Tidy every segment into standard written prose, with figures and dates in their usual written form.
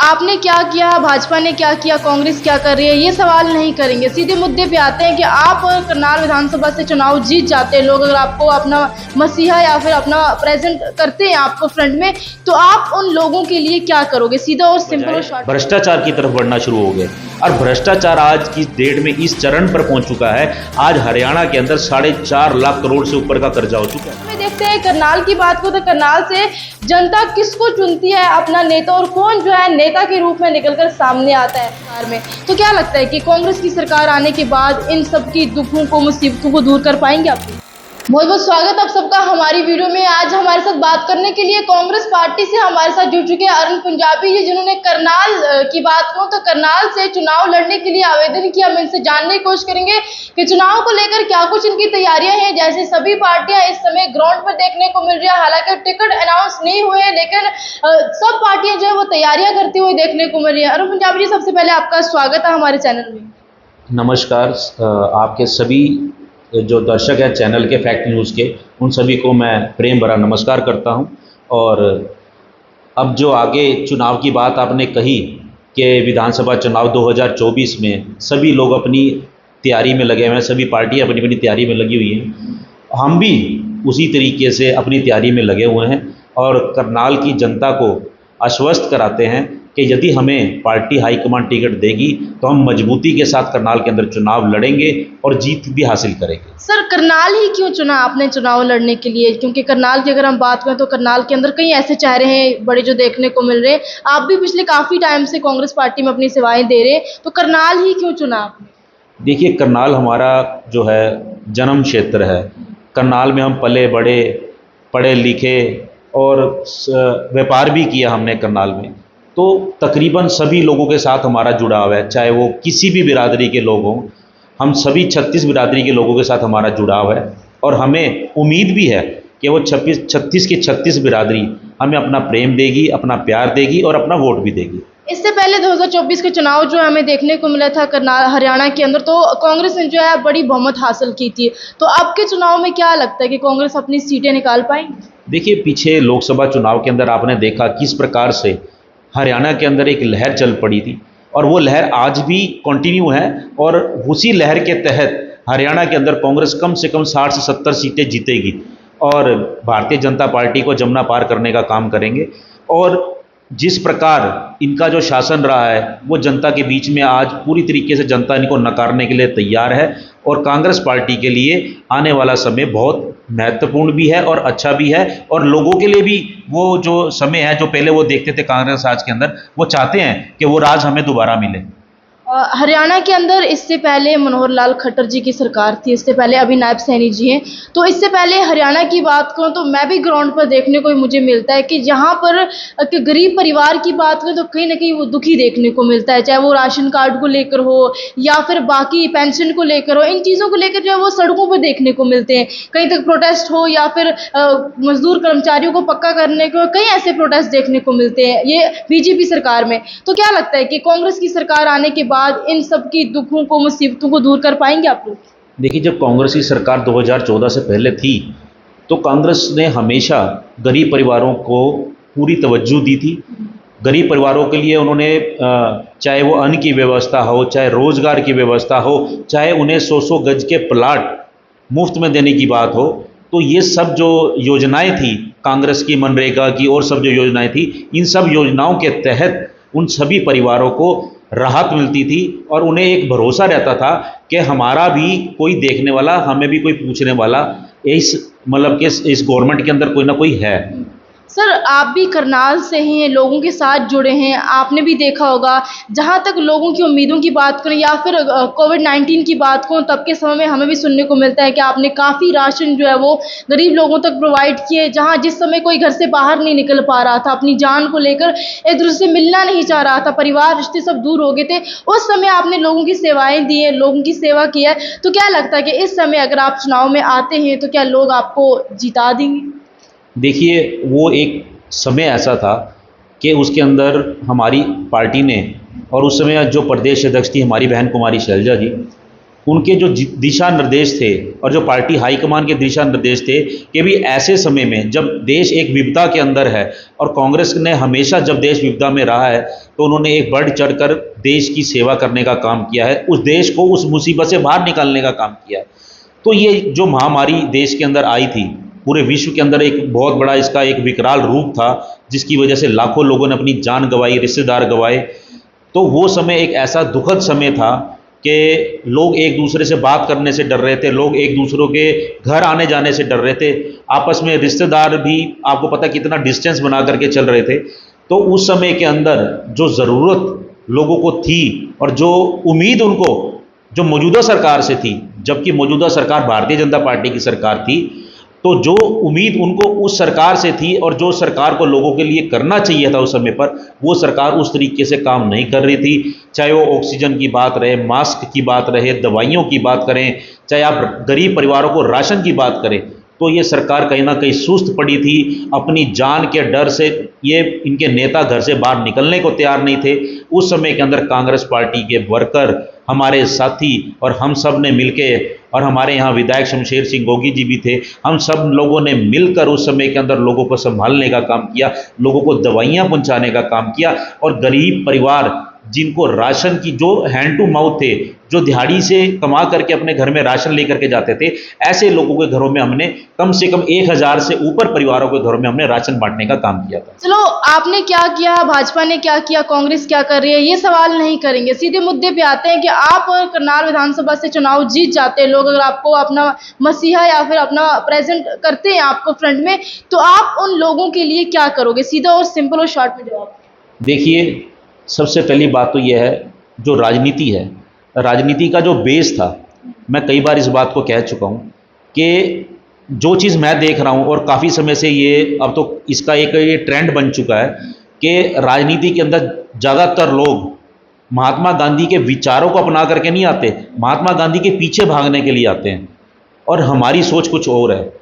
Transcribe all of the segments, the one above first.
आपने क्या किया, भाजपा ने क्या किया, कांग्रेस क्या कर रही है, ये सवाल नहीं करेंगे। सीधे मुद्दे पे आते हैं कि आप करनाल विधानसभा से चुनाव जीत जाते हैं, लोग अगर आपको अपना मसीहा या फिर अपना प्रेजेंट करते हैं आपको फ्रंट में, तो आप उन लोगों के लिए क्या करोगे? सीधा और सिंपल और शॉर्ट। भ्रष्टाचार की तरफ बढ़ना शुरू हो गए और भ्रष्टाचार आज की डेट में इस चरण पर पहुंच चुका है। आज हरियाणा के अंदर 4.5 लाख करोड़ से ऊपर का कर्जा हो चुका है। हमें देखते हैं करनाल की बात को, तो करनाल से जनता किसको चुनती है अपना नेता, और कौन जो है नेता के रूप में निकलकर सामने आता है सरकार में। तो क्या लगता है कि कांग्रेस की सरकार आने के बाद इन सब की दुखों को, मुसीबतों को दूर कर पाएंगे आप? बहुत बहुत स्वागत आप सबका हमारी वीडियो में। आज हमारे साथ बात करने के लिए कांग्रेस पार्टी से हमारे साथ जुड़ चुके हैं अरुण पंजाबी जी, जिन्होंने करनाल की बात करूं तो करनाल से चुनाव लड़ने के लिए आवेदन किया। हम इनसे जानने की कोशिश करेंगे कि चुनाव को लेकर क्या कुछ इनकी तैयारियां हैं। जैसे सभी पार्टियां इस समय ग्राउंड पर देखने को मिल रही है, हालांकि टिकट अनाउंस नहीं हुए हैं, लेकिन सब पार्टियां जो है वो तैयारियां करती हुई देखने को मिल रही है। अरुण पंजाबी जी, सबसे पहले आपका स्वागत है हमारे चैनल में। नमस्कार। आपके सभी जो दर्शक हैं चैनल के फैक्ट न्यूज़ के, उन सभी को मैं प्रेम भरा नमस्कार करता हूं। और अब जो आगे चुनाव की बात आपने कही कि विधानसभा चुनाव 2024 में सभी लोग अपनी तैयारी में लगे हुए हैं, सभी पार्टियां अपनी अपनी तैयारी में लगी हुई हैं, हम भी उसी तरीके से अपनी तैयारी में लगे हुए हैं और करनाल की जनता को आश्वस्त कराते हैं कि यदि हमें पार्टी हाईकमान टिकट देगी तो हम मजबूती के साथ करनाल के अंदर चुनाव लड़ेंगे और जीत भी हासिल करेंगे। सर, करनाल ही क्यों चुना आपने चुनाव लड़ने के लिए? क्योंकि करनाल की अगर हम बात करें तो करनाल के अंदर कई ऐसे चेहरे हैं बड़े जो देखने को मिल रहे हैं। आप भी पिछले काफी टाइम से कांग्रेस पार्टी में अपनी सेवाएं दे रहे हैं, तो करनाल ही क्यों चुना आपने? देखिए, करनाल हमारा जो है जन्म क्षेत्र है। करनाल में हम पले बड़े, पढ़े लिखे और व्यापार भी किया हमने करनाल में। तो तकरीबन सभी लोगों के साथ हमारा जुड़ाव है, चाहे वो किसी भी बिरादरी के लोग हों। हम सभी 36 बिरादरी के लोगों के साथ हमारा जुड़ाव है और हमें उम्मीद भी है कि वो 36 की 36 बिरादरी हमें अपना प्रेम देगी, अपना प्यार देगी और अपना वोट भी देगी। इससे पहले 2024 के चुनाव जो हमें देखने को मिला था करनाल हरियाणा के अंदर, तो कांग्रेस ने जो है बड़ी बहुमत हासिल की थी। तो अब के चुनाव में क्या लगता है कि कांग्रेस अपनी सीटें निकाल पाएंगी? देखिए, पीछे लोकसभा चुनाव के अंदर आपने देखा किस प्रकार से हरियाणा के अंदर एक लहर चल पड़ी थी और वो लहर आज भी कंटिन्यू है। और उसी लहर के तहत हरियाणा के अंदर कांग्रेस कम से कम 60 से 70 सीटें जीतेगी और भारतीय जनता पार्टी को जमुना पार करने का काम करेंगे। और जिस प्रकार इनका जो शासन रहा है वो जनता के बीच में आज पूरी तरीके से जनता इनको नकारने के लिए तैयार है और कांग्रेस पार्टी के लिए आने वाला समय बहुत महत्वपूर्ण भी है और अच्छा भी है। और लोगों के लिए भी वो जो समय है जो पहले वो देखते थे कांग्रेस राज के अंदर, वो चाहते हैं कि वो राज हमें दोबारा मिले। हरियाणा के अंदर इससे पहले मनोहर लाल खट्टर जी की सरकार थी, इससे पहले अभी नायब सैनी जी हैं। तो इससे पहले हरियाणा की बात करूं तो मैं भी ग्राउंड पर देखने को मुझे मिलता है कि जहां पर कि गरीब परिवार की बात करें तो कहीं ना कहीं वो दुखी देखने को मिलता है, चाहे वो राशन कार्ड को लेकर हो या फिर बाकी पेंशन को लेकर हो। इन चीज़ों को लेकर जो है वो सड़कों पर देखने को मिलते हैं, कहीं तक प्रोटेस्ट हो या फिर मजदूर कर्मचारियों को पक्का करने को, कई ऐसे प्रोटेस्ट देखने को मिलते हैं ये बीजेपी सरकार में। तो क्या लगता है कि कांग्रेस की सरकार आने के बाद इन सब की दुखों को, मुसीबतों को दूर कर पाएंगे आप लोग? देखिए, जब कांग्रेस की सरकार 2014 से पहले थी तो कांग्रेस ने हमेशा गरीब परिवारों को पूरी तवज्जो दी थी। गरीब परिवारों के लिए उन्होंने चाहे वो अन्न की व्यवस्था हो, चाहे रोजगार की व्यवस्था हो, चाहे उन्हें 100-100 गज के प्लाट मुफ्त में देने की बात हो, तो ये सब जो योजनाएं थी कांग्रेस की, मनरेगा की और सब जो योजनाएं थी, इन सब योजनाओं के तहत उन सभी परिवारों को राहत मिलती थी और उन्हें एक भरोसा रहता था कि हमारा भी कोई देखने वाला, हमें भी कोई पूछने वाला इस मतलब कि इस गवर्नमेंट के अंदर कोई ना कोई है। सर, आप भी करनाल से हैं, लोगों के साथ जुड़े हैं, आपने भी देखा होगा जहां तक लोगों की उम्मीदों की बात करें या फिर कोविड-19 की बात करूं, तब के समय में हमें भी सुनने को मिलता है कि आपने काफ़ी राशन जो है वो गरीब लोगों तक प्रोवाइड किए, जहां जिस समय कोई घर से बाहर नहीं निकल पा रहा था, अपनी जान को लेकर एक दूसरे से मिलना नहीं चाह रहा था, परिवार रिश्ते सब दूर हो गए थे, उस समय आपने लोगों की सेवाएं दी है, लोगों की सेवा की है। तो क्या लगता है कि इस समय अगर आप चुनाव में आते हैं तो क्या लोग आपको जिता देंगे? देखिए, वो एक समय ऐसा था कि उसके अंदर हमारी पार्टी ने, और उस समय जो प्रदेश अध्यक्ष थी हमारी बहन कुमारी शैलजा जी, उनके जो दिशा निर्देश थे और जो पार्टी हाईकमान के दिशा निर्देश थे कि भी ऐसे समय में जब देश एक विपदा के अंदर है, और कांग्रेस ने हमेशा जब देश विपदा में रहा है तो उन्होंने एक बढ़ चढ़कर देश की सेवा करने का काम किया है, उस देश को उस मुसीबत से बाहर निकालने का काम किया है। तो ये जो महामारी देश के अंदर आई थी, पूरे विश्व के अंदर एक बहुत बड़ा इसका एक विकराल रूप था, जिसकी वजह से लाखों लोगों ने अपनी जान गंवाई, रिश्तेदार गंवाए। तो वो समय एक ऐसा दुखद समय था कि लोग एक दूसरे से बात करने से डर रहे थे, लोग एक दूसरों के घर आने जाने से डर रहे थे, आपस में रिश्तेदार भी आपको पता कितना डिस्टेंस बना करके चल रहे थे। तो उस समय के अंदर जो ज़रूरत लोगों को थी और जो उम्मीद उनको जो मौजूदा सरकार से थी, जबकि मौजूदा सरकार भारतीय जनता पार्टी की सरकार थी, तो जो उम्मीद उनको उस सरकार से थी और जो सरकार को लोगों के लिए करना चाहिए था उस समय पर, वो सरकार उस तरीके से काम नहीं कर रही थी। चाहे वो ऑक्सीजन की बात रहे, मास्क की बात रहे, दवाइयों की बात करें, चाहे आप गरीब परिवारों को राशन की बात करें, तो ये सरकार कहीं ना कहीं सुस्त पड़ी थी। अपनी जान के डर से ये इनके नेता घर से बाहर निकलने को तैयार नहीं थे। उस समय के अंदर कांग्रेस पार्टी के वर्कर, हमारे साथी और हम सब ने मिलके, और हमारे यहाँ विधायक शमशेर सिंह गोगी जी भी थे, हम सब लोगों ने मिलकर उस समय के अंदर लोगों को संभालने का काम किया, लोगों को दवाइयाँ पहुँचाने का काम किया। और गरीब परिवार जिनको राशन की, जो हैंड टू माउथ थे, जो दिहाड़ी से कमा करके अपने घर में राशन लेकर के जाते थे, ऐसे लोगों के घरों में हमने कम से कम 1000 से ऊपर परिवारों के घरों में हमने राशन बांटने का काम किया था। चलो, आपने क्या किया, भाजपा ने क्या किया, कांग्रेस क्या कर रही है, ये सवाल नहीं करेंगे। सीधे मुद्दे पे आते हैं कि आप करनाल विधानसभा से चुनाव जीत जाते हैं, लोग अगर आपको अपना मसीहा या फिर अपना प्रेजेंट करते हैं आपको फ्रंट में, तो आप उन लोगों के लिए क्या करोगे? सीधा और सिंपल और शॉर्ट में जवाब। देखिए, सबसे पहली बात तो यह है, जो राजनीति है, राजनीति का जो बेस था, मैं कई बार इस बात को कह चुका हूँ कि जो चीज़ मैं देख रहा हूँ, और काफ़ी समय से ये अब तो इसका एक ये ट्रेंड बन चुका है कि राजनीति के अंदर ज़्यादातर लोग महात्मा गांधी के विचारों को अपना करके नहीं आते, महात्मा गांधी के पीछे भागने के लिए आते हैं। और हमारी सोच कुछ और है,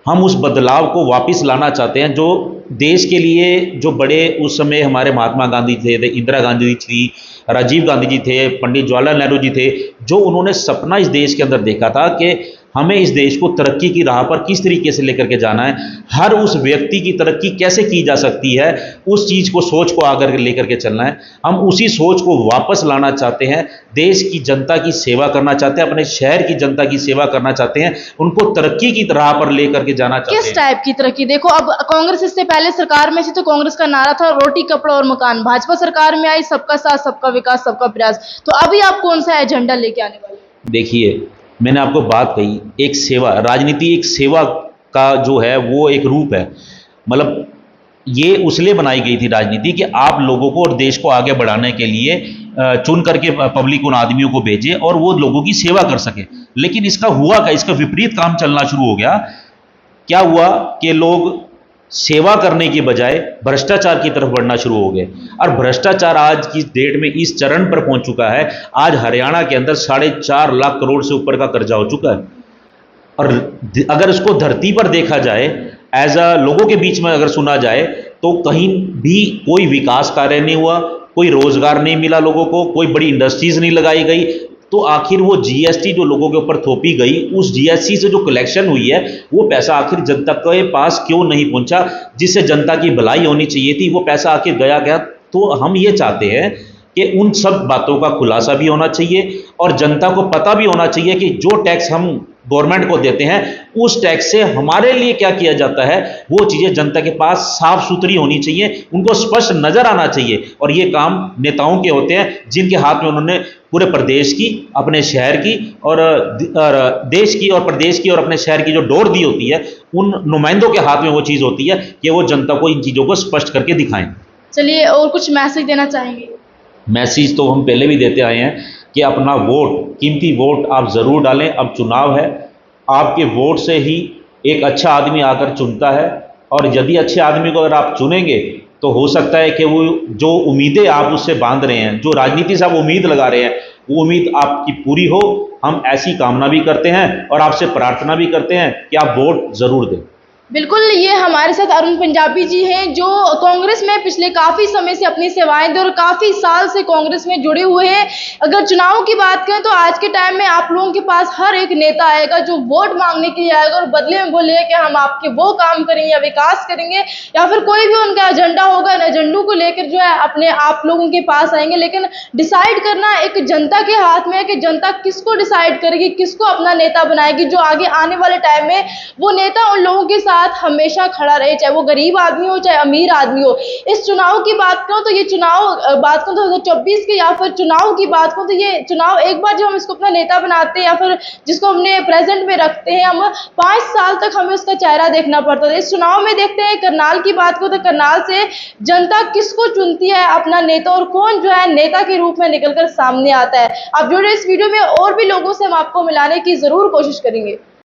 हम उस बदलाव को वापस लाना चाहते हैं जो देश के लिए, जो बड़े उस समय हमारे महात्मा गांधी थे, इंदिरा गांधी जी थी, राजीव गांधी जी थे, पंडित जवाहरलाल नेहरू जी थे, जो उन्होंने सपना इस देश के अंदर देखा था कि हमें इस देश को तरक्की की राह पर किस तरीके से लेकर के जाना है, हर उस व्यक्ति की तरक्की कैसे की जा सकती है, उस चीज़ को, सोच को आकर लेकर के चलना है। हम उसी सोच को वापस लाना चाहते हैं, देश की जनता की सेवा करना चाहते हैं, अपने शहर की जनता की सेवा करना चाहते हैं, उनको तरक्की की राह पर लेकर के जाना चाहते हैं। किस टाइप की तरक्की? देखो, अब कांग्रेस इससे पहले सरकार में थी तो कांग्रेस का नारा था रोटी कपड़ा और मकान। भाजपा सरकार में आई सबका साथ, सबका विकास, सबका प्रयास। तो अभी आप कौन सा एजेंडा लेके आने वाले? देखिए, मैंने आपको बात कही, एक सेवा, राजनीति एक सेवा का जो है वो एक रूप है। मतलब ये उसलिए बनाई गई थी राजनीति कि आप लोगों को और देश को आगे बढ़ाने के लिए चुन करके पब्लिक उन आदमियों को भेजे और वो लोगों की सेवा कर सके। लेकिन इसका हुआ क्या, इसका विपरीत काम चलना शुरू हो गया। क्या हुआ कि लोग सेवा करने की बजाय भ्रष्टाचार की तरफ बढ़ना शुरू हो गए, और भ्रष्टाचार आज की डेट में इस चरण पर पहुंच चुका है। आज हरियाणा के अंदर 4.5 लाख करोड़ से ऊपर का कर्जा हो चुका है। और अगर इसको धरती पर देखा जाए, एज अ लोगों के बीच में अगर सुना जाए, तो कहीं भी कोई विकास कार्य नहीं हुआ, कोई रोजगार नहीं मिला लोगों को, कोई बड़ी इंडस्ट्रीज नहीं लगाई गई। तो आखिर वो जीएसटी जो लोगों के ऊपर थोपी गई, उस जीएसटी से जो कलेक्शन हुई है, वो पैसा आखिर जनता के पास क्यों नहीं पहुंचा, जिससे जनता की भलाई होनी चाहिए थी, वो पैसा आखिर गया गया। तो हम ये चाहते हैं कि उन सब बातों का खुलासा भी होना चाहिए और जनता को पता भी होना चाहिए कि जो टैक्स हम गवर्नमेंट को देते हैं, उस टैक्स से हमारे लिए क्या किया जाता है, वो चीज़ें जनता के पास साफ सुथरी होनी चाहिए, उनको स्पष्ट नजर आना चाहिए। और ये काम नेताओं के होते हैं, जिनके हाथ में उन्होंने पूरे प्रदेश की, अपने शहर की और देश की और प्रदेश की और अपने शहर की जो डोर दी होती है, उन नुमाइंदों के हाथ में वो चीज़ होती है कि वो जनता को इन चीज़ों को स्पष्ट करके दिखाएं। चलिए, और कुछ मैसेज देना चाहेंगे? मैसेज तो हम पहले भी देते आए हैं कि अपना वोट, कीमती वोट आप ज़रूर डालें। अब चुनाव है, आपके वोट से ही एक अच्छा आदमी आकर चुनता है, और यदि अच्छे आदमी को अगर आप चुनेंगे तो हो सकता है कि वो जो उम्मीदें आप उससे बांध रहे हैं, जो राजनीति से आप उम्मीद लगा रहे हैं, वो उम्मीद आपकी पूरी हो। हम ऐसी कामना भी करते हैं और आपसे प्रार्थना भी करते हैं कि आप वोट ज़रूर दें। बिल्कुल, ये हमारे साथ अरुण पंजाबी जी हैं, जो कांग्रेस में पिछले काफ़ी समय से अपनी सेवाएँ दी और काफ़ी साल से कांग्रेस में जुड़े हुए हैं। अगर चुनाव की बात करें तो आज के टाइम में आप लोगों के पास हर एक नेता आएगा जो वोट माँगने के लिए आएगा और बदले में बोलेगा कि हम आपके वो काम करेंगे या विकास करेंगे, या फिर कोई भी उनका एजेंडा होगा, इन एजेंडों को लेकर जो है अपने आप लोगों के पास आएँगे। लेकिन डिसाइड करना एक जनता के हाथ में है कि जनता किसको डिसाइड करेगी, किसको अपना नेता बनाएगी, जो आगे आने वाले टाइम में वो नेता उन लोगों के साथ हमेशा खड़ा रहे, चाहे वो गरीब आदमी हो चाहे अमीर आदमी हो। इस चुनाव की बात करूं तो ये चुनाव बात करूं तो 2024 के या फिर चुनाव की बात करूं तो ये चुनाव एक बार जब हम इसको अपना नेता बनाते हैं या फिर जिसको हमने प्रेजेंट में रखते हैं, हम 5 साल तक हमें उसका चेहरा देखना पड़ता है। इस चुनाव में देखते हैं करनाल की बात करूं तो करनाल से जनता किसको चुनती है अपना नेता और कौन जो है नेता के रूप में निकलकर सामने आता है। आप जुड़े इस वीडियो में और भी लोगों से हम आपको मिलाने की जरूर कोशिश करेंगे।